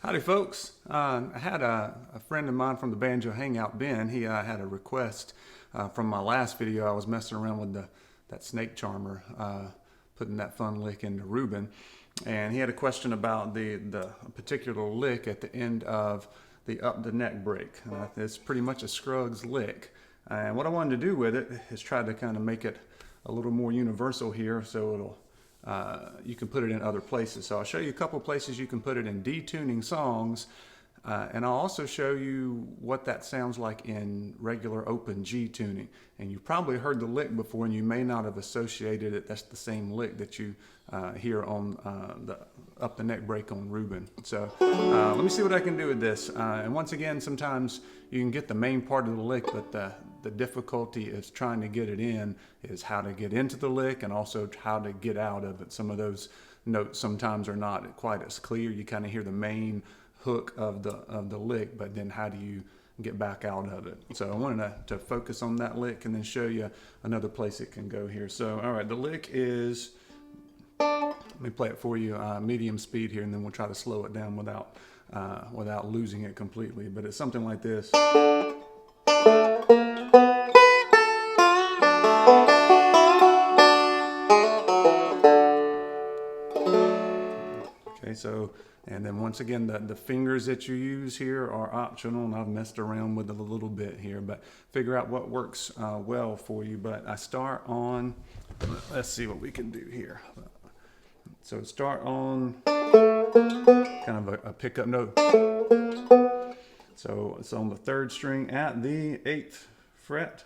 Howdy folks, I had a friend of mine from the Banjo Hangout, Ben. He had a request from my last video. I was messing around with that snake charmer, putting that fun lick into Reuben, and he had a question about the particular lick at the end of the up the neck break. It's pretty much a Scruggs lick, and what I wanted to do with it is try to kind of make it a little more universal here, so it'll you can put it in other places. So I'll show you a couple places you can put it in detuning songs, and I'll also show you what that sounds like in regular open G tuning. And you probably heard the lick before, and you may not have associated it. That's the same lick that you hear on the up the neck break on Reuben. So let me see what I can do with this. And once again, sometimes you can get the main part of the lick, but the difficulty is trying to get it in, is how to get into the lick and also how to get out of it. Some of those notes sometimes are not quite as clear. You kind of hear the main hook of the lick, but then how do you get back out of it? So I wanted to focus on that lick and then show you another place it can go here. So all right, the lick is, let me play it for you, medium speed here, and then we'll try to slow it down without losing it completely. But it's something like this. Okay, so, and then once again, the fingers that you use here are optional, and I've messed around with it a little bit here, but figure out what works well for you. But I start on, let's see what we can do here. So start on kind of a pickup note. So it's on the 3rd string at the 8th fret.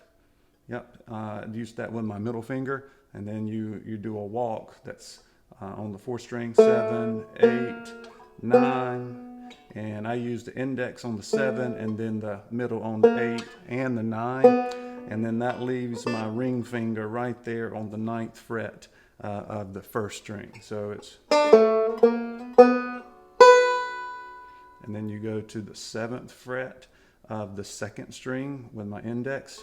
Yep, use that with my middle finger, and then you do a walk that's on the 4th string, 7, 8, 9, and I use the index on the 7 and then the middle on the 8 and the 9, and then that leaves my ring finger right there on the 9th fret of the 1st string. So it's, and then you go to the 7th fret of the 2nd string with my index.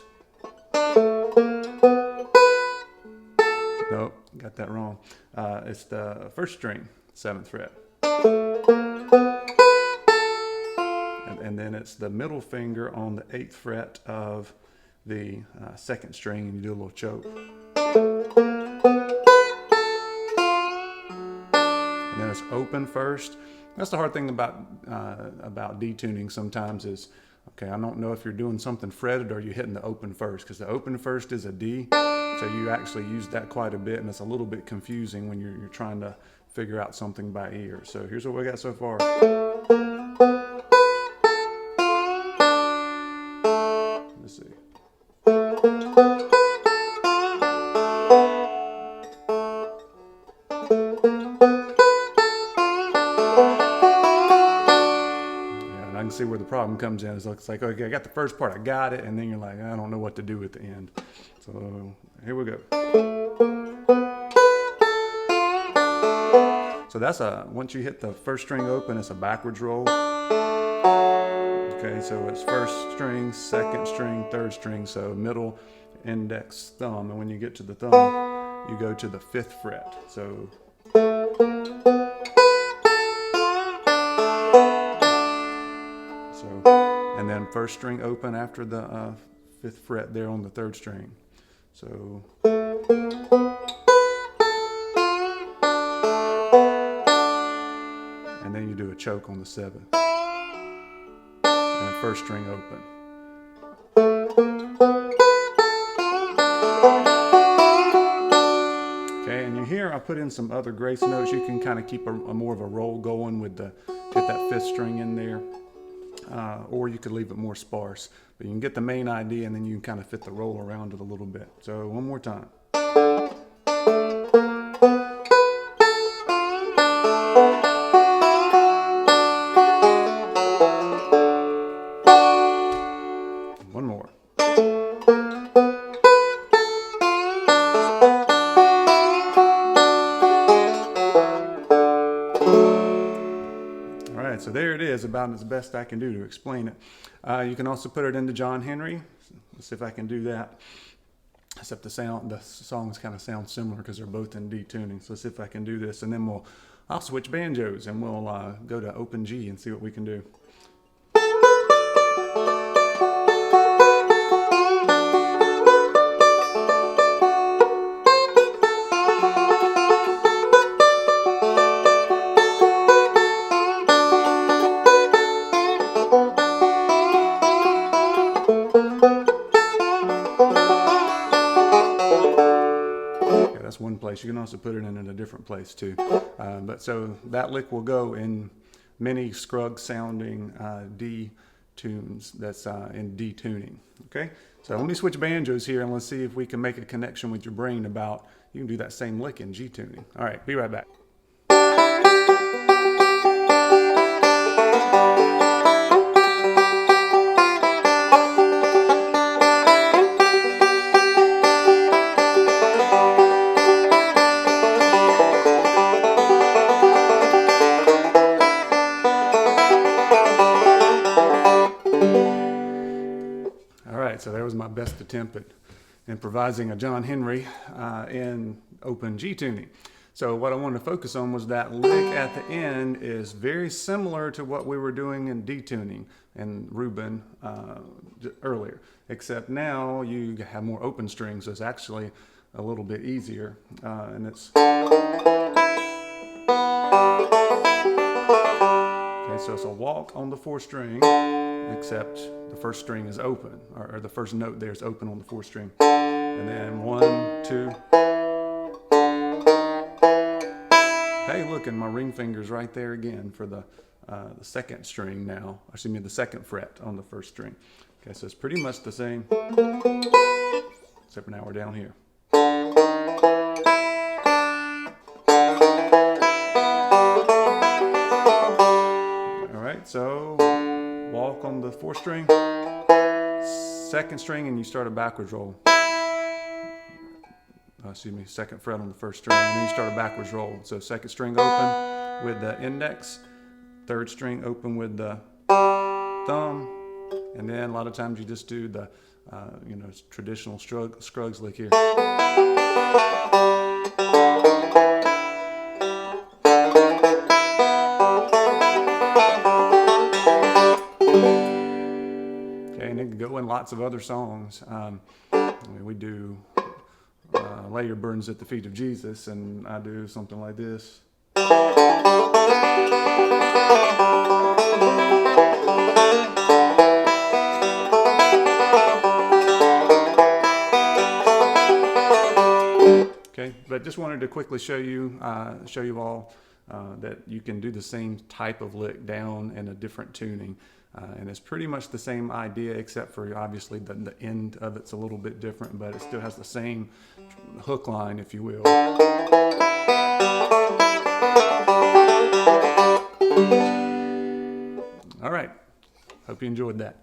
Nope, got that wrong. It's the 1st string, 7th fret. And then it's the middle finger on the 8th fret of the 2nd string, and you do a little choke. And then it's open first. That's the hard thing about detuning sometimes is, okay, I don't know if you're doing something fretted or you're hitting the open first, because the open first is a D. So you actually use that quite a bit, and it's a little bit confusing when you're trying to figure out something by ear. So here's what we got so far. Let's see. See where the problem comes in. It's like, okay, I got the first part, I got it, and then you're like, I don't know what to do at the end. So here we go. So that's once you hit the 1st string open, it's a backwards roll. Okay, so it's 1st string, 2nd string, 3rd string, so middle, index, thumb, and when you get to the thumb, you go to the 5th fret. So and then 1st string open after the 5th fret there on the 3rd string. So and then you do a choke on the 7th, and 1st string open. Okay, and you hear I put in some other grace notes. You can kind of keep a more of a roll going with get that 5th string in there. Or you could leave it more sparse, but you can get the main idea, and then you can kind of fit the roll around it a little bit. So one more time. One more. So there it is, about as best I can do to explain it. You can also put it into John Henry. Let's see if I can do that. except the songs kind of sound similar because they're both in D tuning. So let's see if I can do this, and then I'll switch banjos and we'll go to open G and see what we can do. That's one place. You can also put it in a different place too. But so that lick will go in many Scruggs sounding D tunes that's in D tuning. Okay, so let me switch banjos here and let's see if we can make a connection with your brain about you can do that same lick in G tuning. All right, be right back. So there was my best attempt at improvising a John Henry in open G tuning. So what I wanted to focus on was that lick at the end is very similar to what we were doing in D tuning and Reuben earlier, except now you have more open strings, so it's actually a little bit easier, and it's okay. So it's a walk on the 4th string, except the 1st string is open, or the first note there is open on the 4th string. And then 1, 2. Hey, look, and my ring finger's right there again for the 2nd string now. Excuse me, the 2nd fret on the 1st string. Okay, so it's pretty much the same, except for now we're down here. All right, so walk on the 4th string, 2nd string, and you start a backwards roll. Excuse me, 2nd fret on the 1st string, and then you start a backwards roll. So 2nd string open with the index, 3rd string open with the thumb, and then a lot of times you just do the traditional Scruggs lick here. And it can go in lots of other songs. We do Lay Your Burdens at the Feet of Jesus, and I do something like this. Okay, but just wanted to quickly show you all that you can do the same type of lick down in a different tuning. And it's pretty much the same idea, except for obviously the end of it's a little bit different, but it still has the same hook line, if you will. All right, hope you enjoyed that.